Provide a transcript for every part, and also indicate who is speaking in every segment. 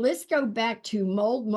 Speaker 1: let's go back to mold.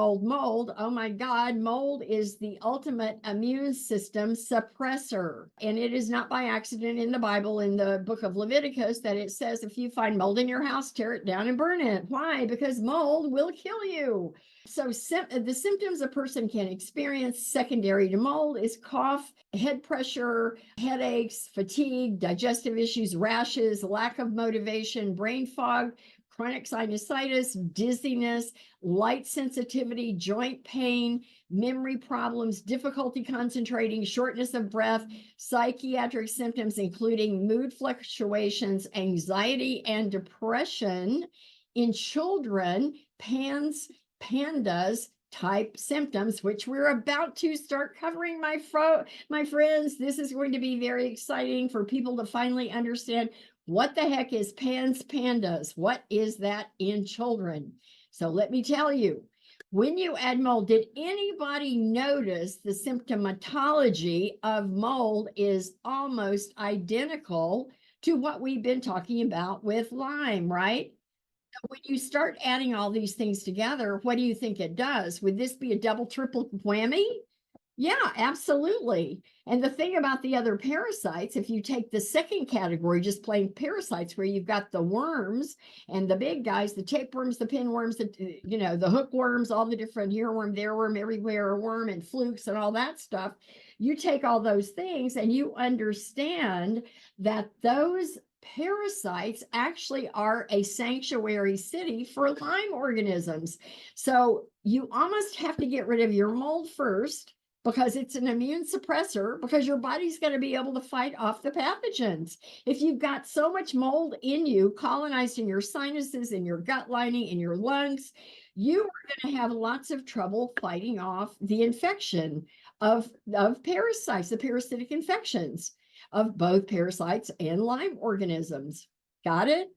Speaker 1: Oh my God, mold is the ultimate immune system suppressor. And it is not by accident in the Bible, in the book of Leviticus, that it says if you find mold in your house, tear it down and burn it. Why? Because mold will kill you. So the symptoms a person can experience secondary to mold is cough, head pressure, headaches, fatigue, digestive issues, rashes, lack of motivation, brain fog, chronic sinusitis, dizziness, light sensitivity, joint pain, memory problems, difficulty concentrating, shortness of breath, psychiatric symptoms, including mood fluctuations, anxiety, and depression. In children, pandas type symptoms, which we're about to start covering, my friends. This is going to be very exciting for people to finally understand what the heck is pandas. What is that in children? So let me tell you, when you add mold, did anybody notice the symptomatology of mold is almost identical to what we've been talking about with Lyme, right? When you start adding all these things together, what do you think it does? Would this be a double, triple whammy? Yeah, absolutely. And the thing about the other parasites, if you take the second category, just plain parasites, where you've got the worms and the big guys, the tapeworms, the pinworms, the hookworms, all the different here worm, there worm, everywhere worm, and flukes and all that stuff. You take all those things and you understand that those parasites actually are a sanctuary city for Lyme organisms. So you almost have to get rid of your mold first, because it's an immune suppressor, because your body's going to be able to fight off the pathogens. If you've got so much mold in you, colonized in your sinuses, in your gut lining, in your lungs, you are going to have lots of trouble fighting off the infection of parasites, the parasitic infections of both parasites and Lyme organisms. Got it?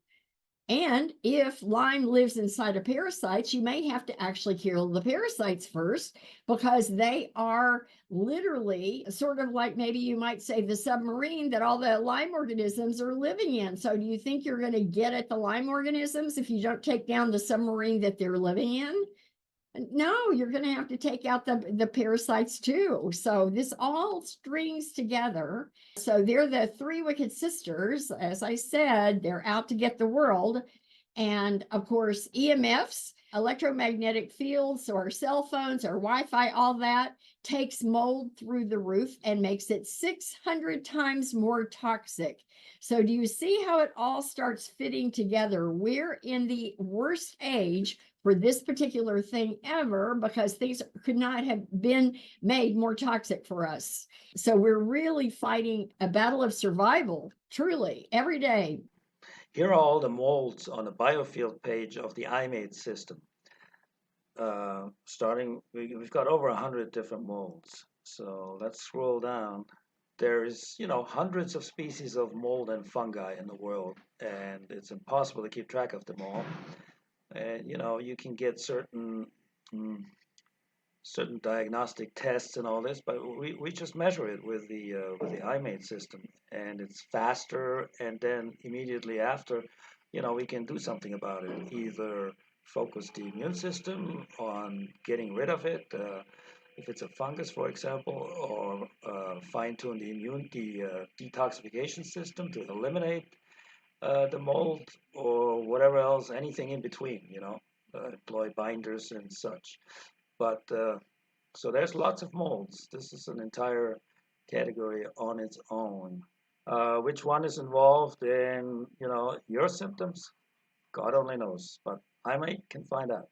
Speaker 1: And if Lyme lives inside of parasites, you may have to actually kill the parasites first, because they are literally sort of like, maybe you might say, the submarine that all the Lyme organisms are living in. So do you think you're going to get at the Lyme organisms if you don't take down the submarine that they're living in? No, you're going to have to take out the parasites too. So this all strings together. So they're the three wicked sisters. As I said, they're out to get the world. And of course, EMFs, electromagnetic fields, or cell phones or Wi-Fi, all that takes mold through the roof and makes it 600 times more toxic. So do you see how it all starts fitting together? We're in the worst age for this particular thing ever, because things could not have been made more toxic for us. So we're really fighting a battle of survival, truly, every day.
Speaker 2: Here are all the molds on the biofield page of the imaet system. We've got over 100 different molds. So let's scroll down. There's, hundreds of species of mold and fungi in the world, and it's impossible to keep track of them all. And, you can get mm, certain diagnostic tests and all this, but we just measure it with the iMate system, and it's faster. And then immediately after, we can do something about it. Either focus the immune system on getting rid of it, if it's a fungus, for example, or fine tune the detoxification system to eliminate the mold, or whatever else, anything in between. Employ binders and such. But so there's lots of molds. This is an entire category on its own. Which one is involved in, your symptoms? God only knows, but I might can find out.